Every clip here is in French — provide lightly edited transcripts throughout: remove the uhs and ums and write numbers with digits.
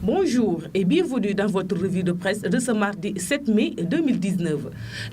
Bonjour et bienvenue dans votre revue de presse de ce mardi 7 mai 2019.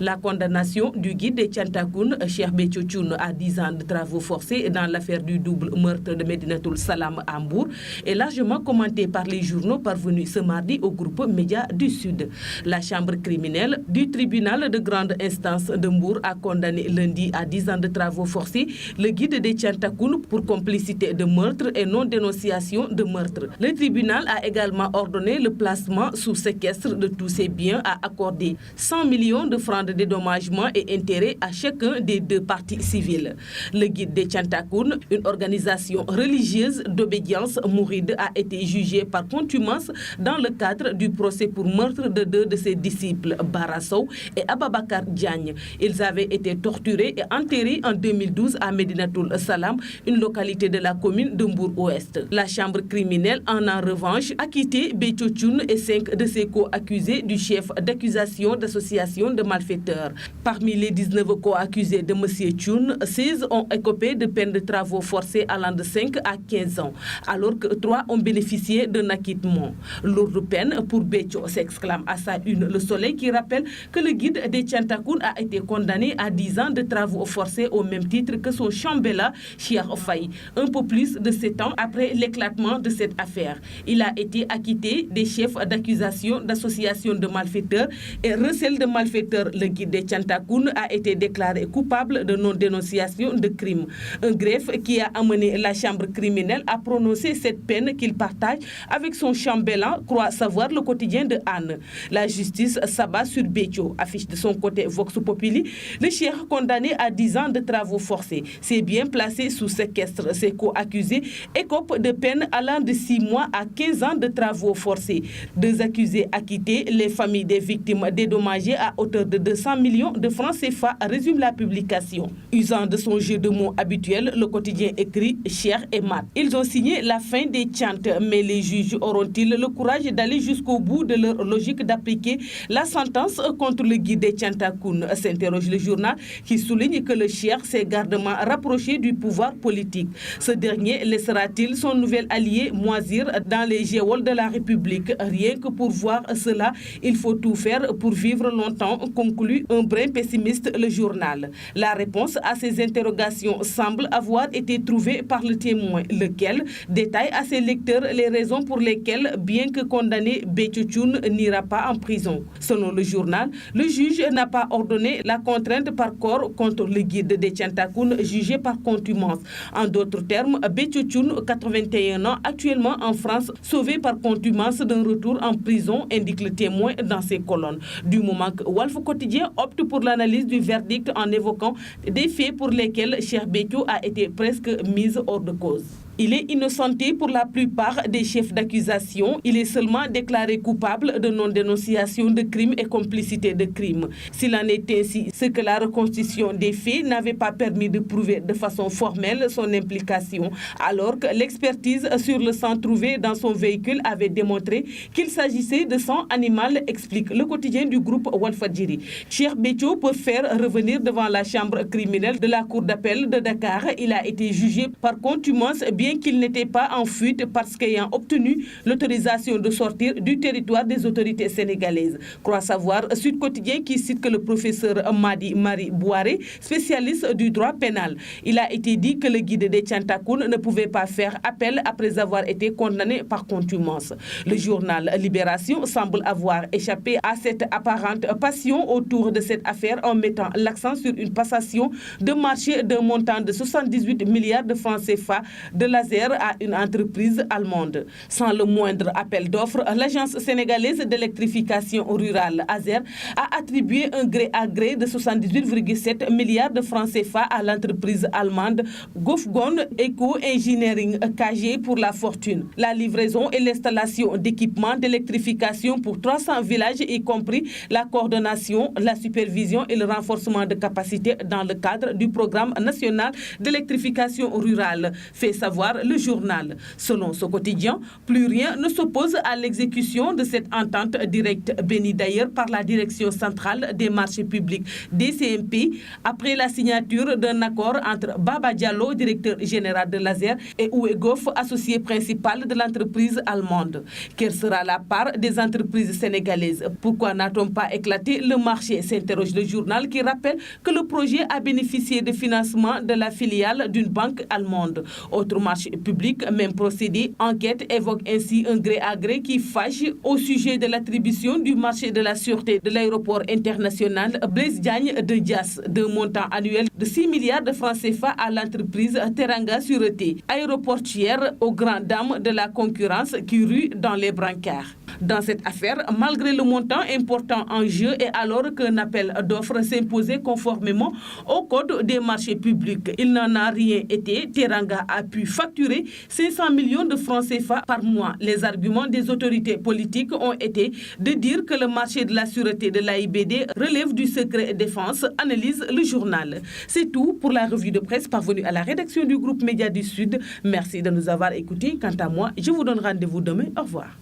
La condamnation du guide de Thiantakoun, Cheikh Béthio Thioune, à 10 ans de travaux forcés dans l'affaire du double meurtre de Médinatoul Salam à Mbour est largement commentée par les journaux parvenus ce mardi au groupe Médias du Sud. La chambre criminelle du tribunal de grande instance de Mbour a condamné lundi à 10 ans de travaux forcés le guide de Thiantakoun pour complicité de meurtre et non-dénonciation de meurtre. Le tribunal a également ordonné le placement sous séquestre de tous ses biens, à accorder 100 millions de francs de dédommagement et intérêts à chacun des deux parties civiles. Le guide de Thiantakoun, une organisation religieuse d'obédience mouride, a été jugé par contumace dans le cadre du procès pour meurtre de deux de ses disciples, Bara Sow et Ababakar Diagne. Ils avaient été torturés et enterrés en 2012 à Médinatoul Salam, une localité de la commune de Mbour-Ouest. La chambre criminelle en revanche acquitté Béthio Thioune et 5 de ses co-accusés du chef d'accusation d'association de malfaiteurs. Parmi les 19 co-accusés de M. Thioune, 16 ont écopé de peine de travaux forcés allant de 5 à 15 ans, alors que 3 ont bénéficié d'un acquittement. Lourde peine pour Béthio, s'exclame à sa une Le Soleil, qui rappelle que le guide de Thiantakoun a été condamné à 10 ans de travaux forcés au même titre que son chambellan Cheikh Faye, un peu plus de 7 ans après l'éclatement de cette affaire. Il a été acquitté des chefs d'accusation d'association de malfaiteurs et recel de malfaiteurs. Le guide de Thiantakoun a été déclaré coupable de non-dénonciation de crime. Un greffe qui a amené la chambre criminelle à prononcer cette peine qu'il partage avec son chambellan, croit savoir le quotidien de Anne. La justice s'abat sur Béthio, affiche de son côté Vox Populi. Le cheikh condamné à 10 ans de travaux forcés s'est bien placé sous séquestre. Ses co-accusés écopent de peine allant de 6 mois à 15 ans de travaux forcés. 2 accusés acquittés, les familles des victimes dédommagées à hauteur de 200 millions de francs CFA, résume la publication. Usant de son jeu de mots habituel, le quotidien écrit Cher et Mat. Ils ont signé la fin des chantes, mais les juges auront-ils le courage d'aller jusqu'au bout de leur logique d'appliquer la sentence contre le guide de Thiantakoun, s'interroge le journal, qui souligne que le Cher s'est gardement rapproché du pouvoir politique. Ce dernier laissera-t-il son nouvel allié moisir dans les geôles de la République? Rien que pour voir cela, il faut tout faire pour vivre longtemps, conclut un brin pessimiste le journal. La réponse à ces interrogations semble avoir été trouvée par le Témoin, lequel détaille à ses lecteurs les raisons pour lesquelles, bien que condamné, Béthio Thioune n'ira pas en prison. Selon le journal, le juge n'a pas ordonné la contrainte par corps contre le guide de Thiantakoun, jugé par contumace. En d'autres termes, Béthio Thioune, 81 ans, actuellement en France, sauvé par contumace d'un retour en prison, indique le Témoin dans ses colonnes. Du moment que Walf Quotidien opte pour l'analyse du verdict en évoquant des faits pour lesquels Cheikh Béthio a été presque mise hors de cause. Il est innocenté pour la plupart des chefs d'accusation. Il est seulement déclaré coupable de non-dénonciation de crimes et complicité de crimes. S'il en est ainsi, c'est que la reconstitution des faits n'avait pas permis de prouver de façon formelle son implication, alors que l'expertise sur le sang trouvé dans son véhicule avait démontré qu'il s'agissait de sang animal, explique le quotidien du groupe Walfadjri. Cheikh Béthio peut faire revenir devant la chambre criminelle de la cour d'appel de Dakar. Il a été jugé par contumace, bien qu'il n'était pas en fuite parce qu'ayant obtenu l'autorisation de sortir du territoire des autorités sénégalaises. Croit savoir Sud Quotidien, qui cite que le professeur Madi Marie Bouaré, spécialiste du droit pénal, il a été dit que le guide de Thiantakoun ne pouvait pas faire appel après avoir été condamné par contumace. Le journal Libération semble avoir échappé à cette apparente passion autour de cette affaire en mettant l'accent sur une passation de marché d'un montant de 78 milliards de francs CFA de laser à une entreprise allemande. Sans le moindre appel d'offres, l'agence sénégalaise d'électrification rurale, ASER, a attribué un gré à gré de 78,7 milliards de francs CFA à l'entreprise allemande Gofgon Eco Engineering KG pour la fortune. La livraison et l'installation d'équipements d'électrification pour 300 villages, y compris la coordination, la supervision et le renforcement de capacités dans le cadre du programme national d'électrification rurale, fait savoir voir le journal. Selon ce quotidien, plus rien ne s'oppose à l'exécution de cette entente directe bénie d'ailleurs par la Direction centrale des marchés publics DCMP après la signature d'un accord entre Baba Diallo, directeur général de l'ASER, et Uwe Goff, associé principal de l'entreprise allemande. Quelle sera la part des entreprises sénégalaises? Pourquoi n'a-t-on pas éclaté le marché? S'interroge le journal qui rappelle que le projet a bénéficié de financement de la filiale d'une banque allemande. Autre marché public, même procédé, enquête évoque ainsi un gré à gré qui fâche au sujet de l'attribution du marché de la sûreté de l'aéroport international Blaise Diagne de Diass, d'un montant annuel de 6 milliards de francs CFA à l'entreprise Teranga Sûreté, aéroportière aux grandes dames de la concurrence qui rue dans les brancards. Dans cette affaire, malgré le montant important en jeu et alors qu'un appel d'offres s'imposait conformément au code des marchés publics, il n'en a rien été. Teranga a pu facturer 500 millions de francs CFA par mois. Les arguments des autorités politiques ont été de dire que le marché de la sûreté de l'AIBD relève du secret défense, analyse le journal. C'est tout pour la revue de presse parvenue à la rédaction du groupe Média du Sud. Merci de nous avoir écoutés. Quant à moi, je vous donne rendez-vous demain. Au revoir.